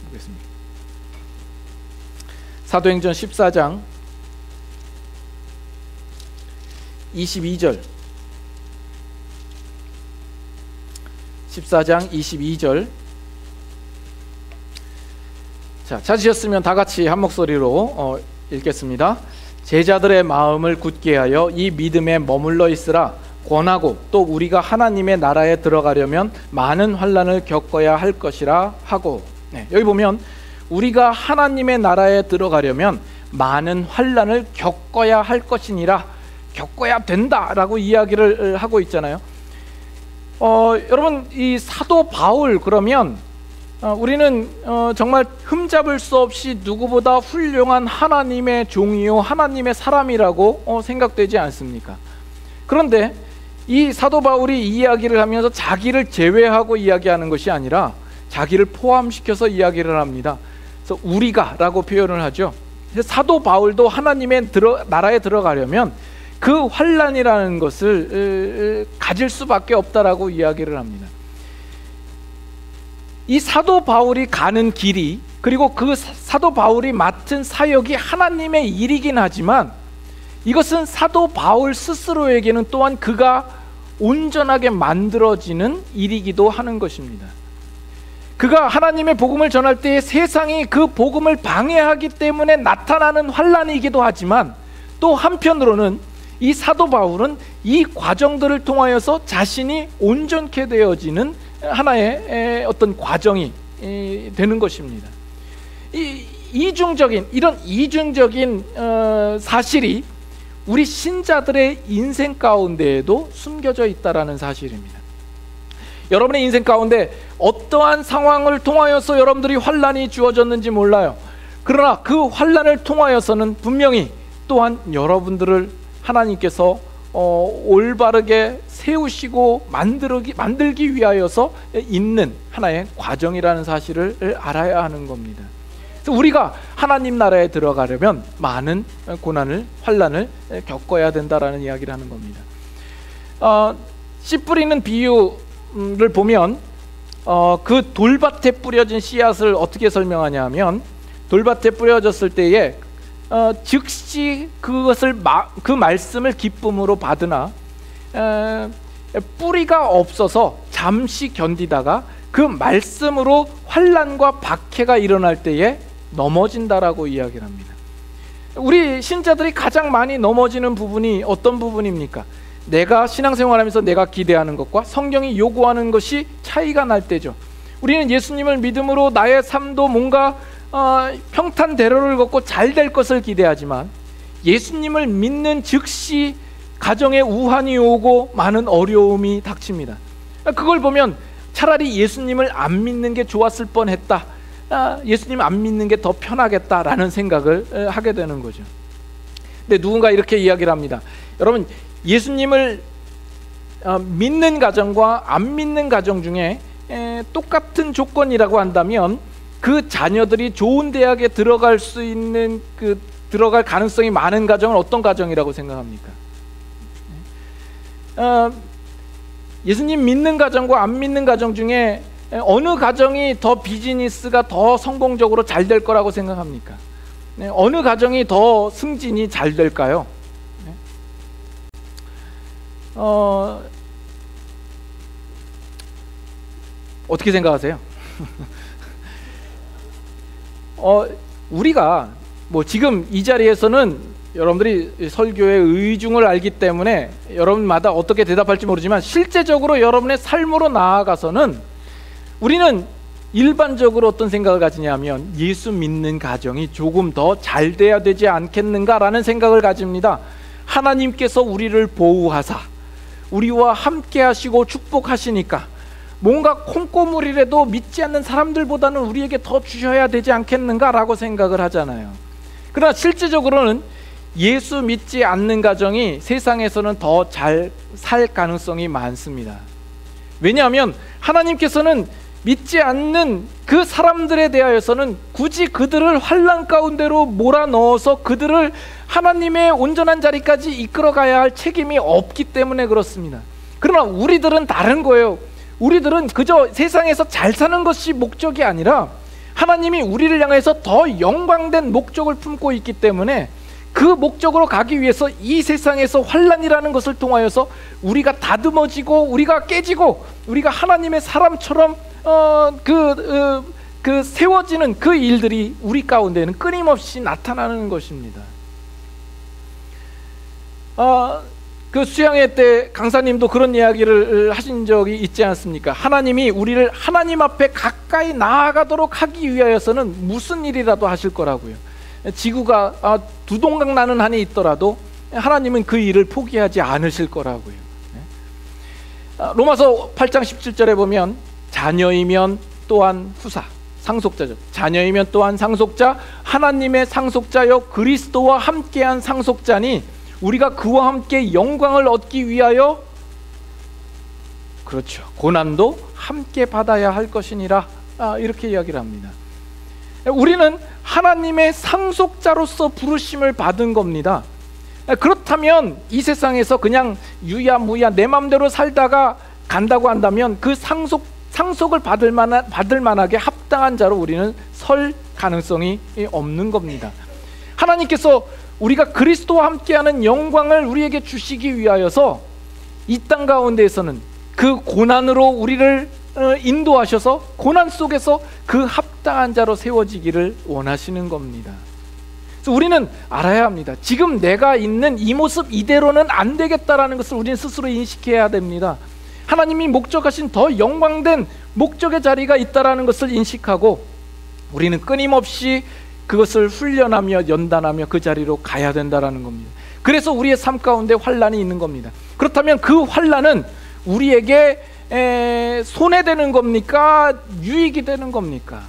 보겠습니다. 사도행전 14장 22절 14장 22절. 자, 찾으셨으면 다 같이 한 목소리로 읽겠습니다. 제자들의 마음을 굳게 하여 이 믿음에 머물러 있으라. 권하고 또 우리가 하나님의 나라에 들어가려면 많은 환난을 겪어야 할 것이라 하고. 여기 보면 우리가 하나님의 나라에 들어가려면 많은 환난을 겪어야 할 것이니라, 겪어야 된다라고 이야기를 하고 있잖아요. 여러분, 이 사도 바울 그러면 우리는 정말 흠잡을 수 없이 누구보다 훌륭한 하나님의 종이요 하나님의 사람이라고 생각되지 않습니까? 그런데 이 사도 바울이 이야기를 하면서 자기를 제외하고 이야기하는 것이 아니라 자기를 포함시켜서 이야기를 합니다. 그래서 우리가 라고 표현을 하죠. 사도 바울도 하나님의 나라에 들어가려면 그 환난이라는 것을 가질 수밖에 없다라고 이야기를 합니다. 이 사도 바울이 가는 길이, 그리고 그 사도 바울이 맡은 사역이 하나님의 일이긴 하지만 이것은 사도 바울 스스로에게는 또한 그가 온전하게 만들어지는 일이기도 하는 것입니다. 그가 하나님의 복음을 전할 때에 세상이 그 복음을 방해하기 때문에 나타나는 환난이기도 하지만, 또 한편으로는 이 사도 바울은 이 과정들을 통하여서 자신이 온전케 되어지는 하나의 어떤 과정이 되는 것입니다. 이런 이중적인 사실이 우리 신자들의 인생 가운데에도 숨겨져 있다라는 사실입니다. 여러분의 인생 가운데 어떠한 상황을 통하여서 여러분들이 환난이 주어졌는지 몰라요. 그러나 그 환난을 통하여서는 분명히 또한 여러분들을 하나님께서 올바르게 세우시고 만들기 위하여서 있는 하나의 과정이라는 사실을 알아야 하는 겁니다. 그래서 우리가 하나님 나라에 들어가려면 많은 고난을, 환난을 겪어야 된다라는 이야기를 하는 겁니다. 씨 뿌리는 비유를 보면 그 돌밭에 뿌려진 씨앗을 어떻게 설명하냐 하면, 돌밭에 뿌려졌을 때에 즉시 그것을 그 말씀을 기쁨으로 받으나 뿌리가 없어서 잠시 견디다가 그 말씀으로 환난과 박해가 일어날 때에 넘어진다라고 이야기를 합니다. 우리 신자들이 가장 많이 넘어지는 부분이 어떤 부분입니까? 내가 신앙생활하면서 내가 기대하는 것과 성경이 요구하는 것이 차이가 날 때죠. 우리는 예수님을 믿음으로 나의 삶도 뭔가 평탄대로를 걷고 잘 될 것을 기대하지만, 예수님을 믿는 즉시 가정에 우환이 오고 많은 어려움이 닥칩니다. 그걸 보면 차라리 예수님을 안 믿는 게 좋았을 뻔했다, 예수님 안 믿는 게 더 편하겠다라는 생각을 하게 되는 거죠. 근데 누군가 이렇게 이야기를 합니다. 여러분, 예수님을 믿는 가정과 안 믿는 가정 중에 똑같은 조건이라고 한다면 그 자녀들이 좋은 대학에 들어갈 수 있는 들어갈 가능성이 많은 가정은 어떤 가정이라고 생각합니까? 예수님 믿는 가정과 안 믿는 가정 중에 어느 가정이 더 비즈니스가 더 성공적으로 잘 될 거라고 생각합니까? 어느 가정이 더 승진이 잘 될까요? 어떻게 생각하세요? 우리가 지금 이 자리에서는 여러분들이 설교의 의중을 알기 때문에 여러분마다 어떻게 대답할지 모르지만, 실제적으로 여러분의 삶으로 나아가서는 우리는 일반적으로 어떤 생각을 가지냐면, 예수 믿는 가정이 조금 더 잘 돼야 되지 않겠는가라는 생각을 가집니다. 하나님께서 우리를 보호하사 우리와 함께 하시고 축복하시니까 뭔가 콩고물이라도 믿지 않는 사람들보다는 우리에게 더 주셔야 되지 않겠는가라고 생각을 하잖아요. 그러나 실제적으로는 예수 믿지 않는 가정이 세상에서는 더 잘 살 가능성이 많습니다. 왜냐하면 하나님께서는 믿지 않는 그 사람들에 대하여서는 굳이 그들을 환난 가운데로 몰아넣어서 그들을 하나님의 온전한 자리까지 이끌어가야 할 책임이 없기 때문에 그렇습니다. 그러나 우리들은 다른 거예요. 우리들은 그저 세상에서 잘 사는 것이 목적이 아니라 하나님이 우리를 향해서 더 영광된 목적을 품고 있기 때문에 그 목적으로 가기 위해서 이 세상에서 환난이라는 것을 통하여서 우리가 다듬어지고 우리가 깨지고 우리가 하나님의 사람처럼 세워지는 그 일들이 우리 가운데는 끊임없이 나타나는 것입니다. 그 수양회 때 강사님도 그런 이야기를 하신 적이 있지 않습니까? 하나님이 우리를 하나님 앞에 가까이 나아가도록 하기 위하여서는 무슨 일이라도 하실 거라고요. 지구가 두동강 나는 한이 있더라도 하나님은 그 일을 포기하지 않으실 거라고요. 로마서 8장 17절에 보면 자녀이면 또한 후사, 상속자죠. 자녀이면 또한 상속자, 하나님의 상속자여 그리스도와 함께한 상속자니 우리가 그와 함께 영광을 얻기 위하여, 그렇죠, 고난도 함께 받아야 할 것이니라, 이렇게 이야기를 합니다. 우리는 하나님의 상속자로서 부르심을 받은 겁니다. 그렇다면 이 세상에서 그냥 유야무야 내 맘대로 살다가 간다고 한다면 그 상속을 받을 만하게 합당한 자로 우리는 설 가능성이 없는 겁니다. 하나님께서 우리가 그리스도와 함께하는 영광을 우리에게 주시기 위하여서 이 땅 가운데에서는 그 고난으로 우리를 인도하셔서 고난 속에서 그 합당한 자로 세워지기를 원하시는 겁니다. 그래서 우리는 알아야 합니다. 지금 내가 있는 이 모습 이대로는 안 되겠다라는 것을 우리는 스스로 인식해야 됩니다. 하나님이 목적하신 더 영광된 목적의 자리가 있다라는 것을 인식하고 우리는 끊임없이 그것을 훈련하며 연단하며 그 자리로 가야 된다라는 겁니다. 그래서 우리의 삶 가운데 환난이 있는 겁니다. 그렇다면 그 환난은 우리에게 손해되는 겁니까? 유익이 되는 겁니까?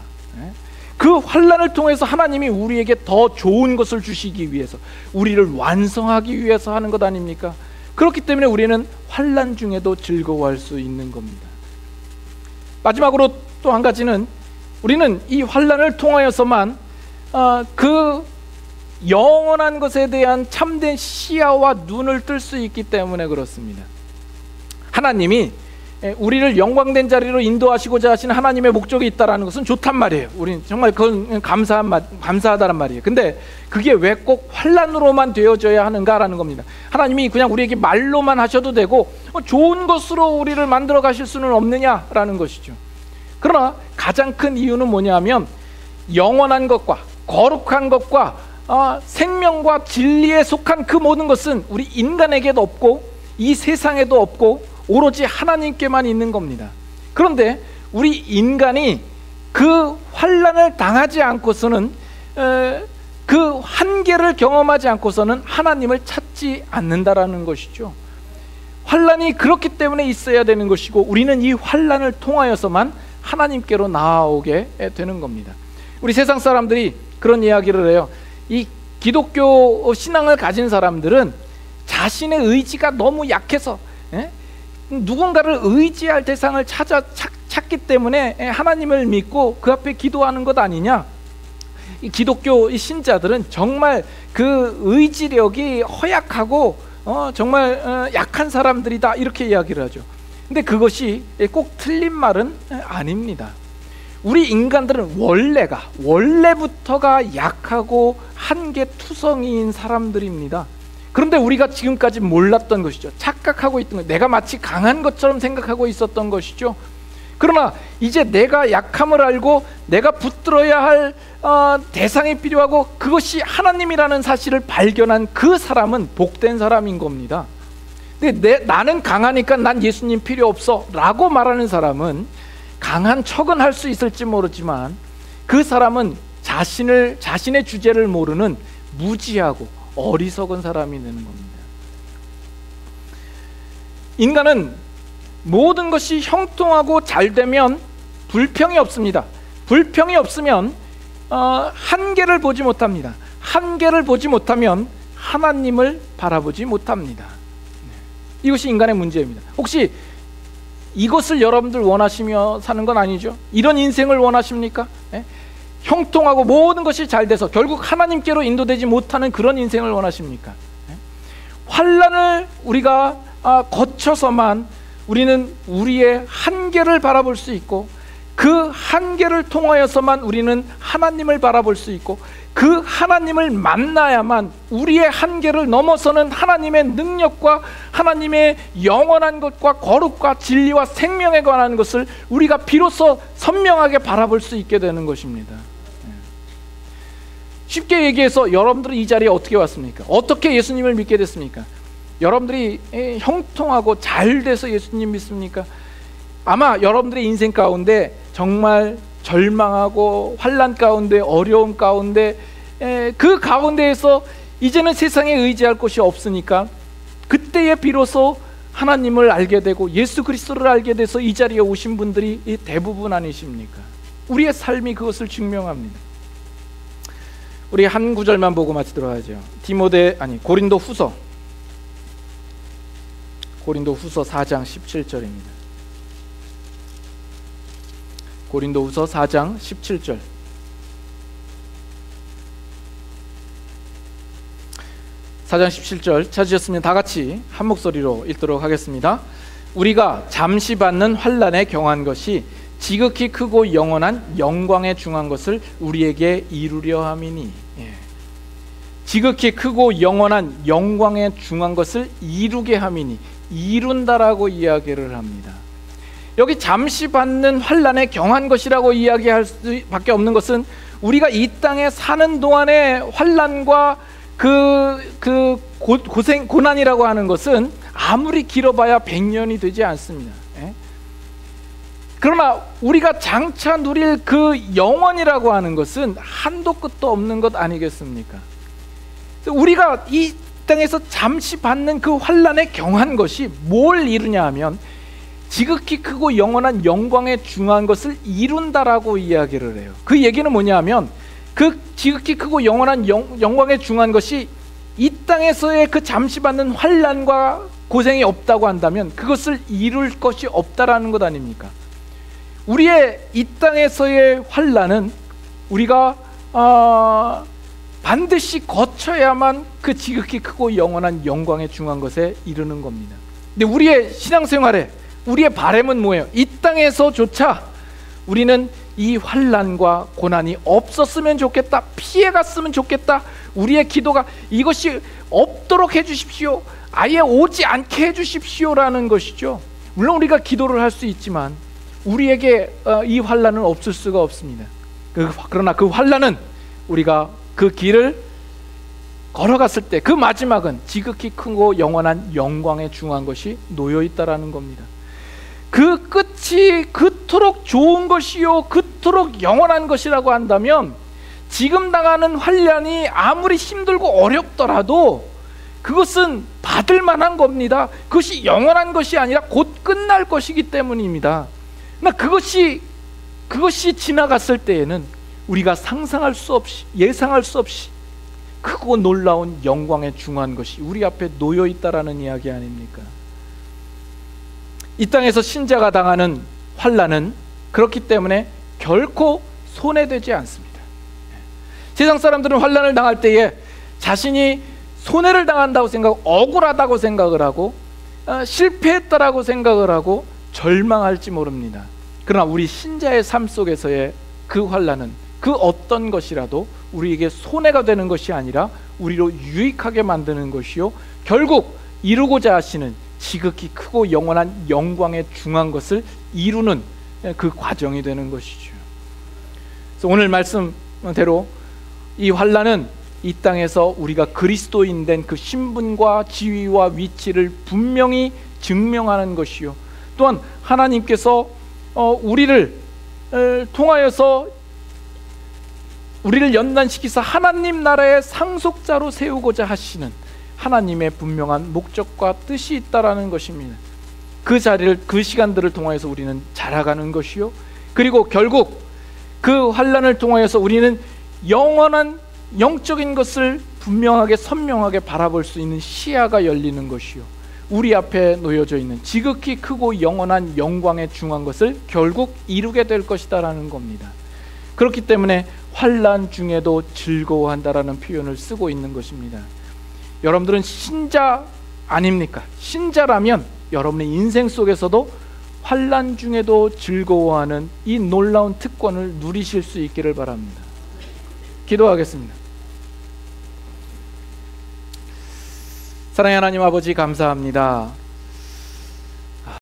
그 환난을 통해서 하나님이 우리에게 더 좋은 것을 주시기 위해서, 우리를 완성하기 위해서 하는 것 아닙니까? 그렇기 때문에 우리는 환난 중에도 즐거워할 수 있는 겁니다. 마지막으로 또 한 가지는, 우리는 이 환난을 통하여서만 그 영원한 것에 대한 참된 시야와 눈을 뜰 수 있기 때문에 그렇습니다. 하나님이 우리를 영광된 자리로 인도하시고자 하시는 하나님의 목적이 있다는 것은 좋단 말이에요. 우리는 정말 그건 감사하다는 말이에요. 근데 그게 왜 꼭 환난으로만 되어져야 하는가라는 겁니다. 하나님이 그냥 우리에게 말로만 하셔도 되고 좋은 것으로 우리를 만들어 가실 수는 없느냐라는 것이죠. 그러나 가장 큰 이유는 뭐냐면, 영원한 것과 거룩한 것과 생명과 진리에 속한 그 모든 것은 우리 인간에게도 없고 이 세상에도 없고 오로지 하나님께만 있는 겁니다. 그런데 우리 인간이 그 환난을 당하지 않고서는, 그 한계를 경험하지 않고서는 하나님을 찾지 않는다라는 것이죠. 환난이 그렇기 때문에 있어야 되는 것이고, 우리는 이 환난을 통하여서만 하나님께로 나아오게 되는 겁니다. 우리 세상 사람들이 그런 이야기를 해요. 이 기독교 신앙을 가진 사람들은 자신의 의지가 너무 약해서 누군가를 의지할 대상을 찾기 때문에 하나님을 믿고 그 앞에 기도하는 것 아니냐. 이 기독교 신자들은 정말 그 의지력이 허약하고 정말 약한 사람들이다, 이렇게 이야기를 하죠. 근데 그것이 꼭 틀린 말은 아닙니다. 우리 인간들은 원래부터가 약하고 한계투성이인 사람들입니다. 그런데 우리가 지금까지 몰랐던 것이죠. 착각하고 있던 것, 내가 마치 강한 것처럼 생각하고 있었던 것이죠. 그러나 이제 내가 약함을 알고 내가 붙들어야 할 대상이 필요하고 그것이 하나님이라는 사실을 발견한 그 사람은 복된 사람인 겁니다. 근데 나는 강하니까 난 예수님 필요 없어 라고 말하는 사람은 강한 척은 할 수 있을지 모르지만 그 사람은 자신의 주제를 모르는 무지하고 어리석은 사람이 되는 겁니다. 인간은 모든 것이 형통하고 잘 되면 불평이 없습니다. 불평이 없으면 한계를 보지 못합니다. 한계를 보지 못하면 하나님을 바라보지 못합니다. 이것이 인간의 문제입니다. 혹시 이것을 여러분들 원하시며 사는 건 아니죠? 이런 인생을 원하십니까? 형통하고 모든 것이 잘 돼서 결국 하나님께로 인도되지 못하는 그런 인생을 원하십니까? 환난을 우리가 거쳐서만 우리는 우리의 한계를 바라볼 수 있고, 그 한계를 통하여서만 우리는 하나님을 바라볼 수 있고, 그 하나님을 만나야만 우리의 한계를 넘어서는 하나님의 능력과 하나님의 영원한 것과 거룩과 진리와 생명에 관한 것을 우리가 비로소 선명하게 바라볼 수 있게 되는 것입니다. 쉽게 얘기해서 여러분들은 이 자리에 어떻게 왔습니까? 어떻게 예수님을 믿게 됐습니까? 여러분들이 형통하고 잘 돼서 예수님 믿습니까? 아마 여러분들의 인생 가운데 정말 절망하고 환난 가운데, 어려움 가운데, 그 가운데에서 이제는 세상에 의지할 곳이 없으니까 그때에 비로소 하나님을 알게 되고 예수 그리스도를 알게 돼서 이 자리에 오신 분들이 대부분 아니십니까? 우리의 삶이 그것을 증명합니다. 우리 한 구절만 보고 마치도록 하죠. 고린도 후서 4장 17절입니다. 고린도후서 4장 17절. 찾으셨으면 다 같이 한 목소리로 읽도록 하겠습니다. 우리가 잠시 받는 환난에 경한 것이 지극히 크고 영원한 영광에 중한 것을 우리에게 이루려 함이니. 지극히 크고 영원한 영광에 중한 것을 이루게 함이니, 이룬다라고 이야기를 합니다. 여기 잠시 받는 환난에 경한 것이라고 이야기할 수밖에 없는 것은, 우리가 이 땅에 사는 동안의 환난과 고난이라고 하는 것은 아무리 길어봐야 100년이 되지 않습니다. 그러나 우리가 장차 누릴 그 영원이라고 하는 것은 한도 끝도 없는 것 아니겠습니까? 우리가 이 땅에서 잠시 받는 그 환난에 경한 것이 뭘 이루냐 하면, 지극히 크고 영원한 영광에 중한 것을 이룬다라고 이야기를 해요. 그 얘기는 뭐냐 하면, 그 지극히 크고 영원한 영광에 중한 것이 이 땅에서의 그 잠시 받는 환난과 고생이 없다고 한다면 그것을 이룰 것이 없다라는 것 아닙니까? 우리의 이 땅에서의 환난은 우리가 반드시 거쳐야만 그 지극히 크고 영원한 영광에 중한 것에 이르는 겁니다. 근데 우리의 신앙생활에 우리의 바람은 뭐예요? 이 땅에서조차 우리는 이 환난과 고난이 없었으면 좋겠다, 피해갔으면 좋겠다, 우리의 기도가 이것이 없도록 해주십시오, 아예 오지 않게 해주십시오라는 것이죠. 물론 우리가 기도를 할 수 있지만 우리에게 이 환난은 없을 수가 없습니다. 그러나 그 환난은 우리가 그 길을 걸어갔을 때 그 마지막은 지극히 크고 영원한 영광에 중한 것이 놓여있다라는 겁니다. 그 끝이 그토록 좋은 것이요 그토록 영원한 것이라고 한다면, 지금 당하는 환난이 아무리 힘들고 어렵더라도 그것은 받을 만한 겁니다. 그것이 영원한 것이 아니라 곧 끝날 것이기 때문입니다. 그러나 그것이 지나갔을 때에는 우리가 상상할 수 없이, 예상할 수 없이 크고 놀라운 영광에 중한 것이 우리 앞에 놓여 있다라는 이야기 아닙니까? 이 땅에서 신자가 당하는 환난은 그렇기 때문에 결코 손해되지 않습니다. 세상 사람들은 환난을 당할 때에 자신이 손해를 당한다고 생각하고, 억울하다고 생각을 하고, 실패했다라고 생각을 하고 절망할지 모릅니다. 그러나 우리 신자의 삶 속에서의 그 환난은 그 어떤 것이라도 우리에게 손해가 되는 것이 아니라 우리로 유익하게 만드는 것이요, 결국 이루고자 하시는 지극히 크고 영원한 영광에 중한 것을 이루는 그 과정이 되는 것이죠. 그래서 오늘 말씀대로 이 환난은 이 땅에서 우리가 그리스도인 된 그 신분과 지위와 위치를 분명히 증명하는 것이요, 또한 하나님께서 우리를 통하여서 우리를 연단시키사 하나님 나라의 상속자로 세우고자 하시는 하나님의 분명한 목적과 뜻이 있다라는 것입니다. 그 자리를, 그 시간들을 통하여서 우리는 자라가는 것이요, 그리고 결국 그 환난을 통하여서 우리는 영원한 영적인 것을 분명하게 선명하게 바라볼 수 있는 시야가 열리는 것이요, 우리 앞에 놓여져 있는 지극히 크고 영원한 영광에 중한 것을 결국 이루게 될 것이다라는 겁니다. 그렇기 때문에 환난 중에도 즐거워한다라는 표현을 쓰고 있는 것입니다. 여러분들은 신자 아닙니까? 신자라면 여러분의 인생 속에서도 환난 중에도 즐거워하는 이 놀라운 특권을 누리실 수 있기를 바랍니다. 기도하겠습니다. 사랑의 하나님 아버지, 감사합니다.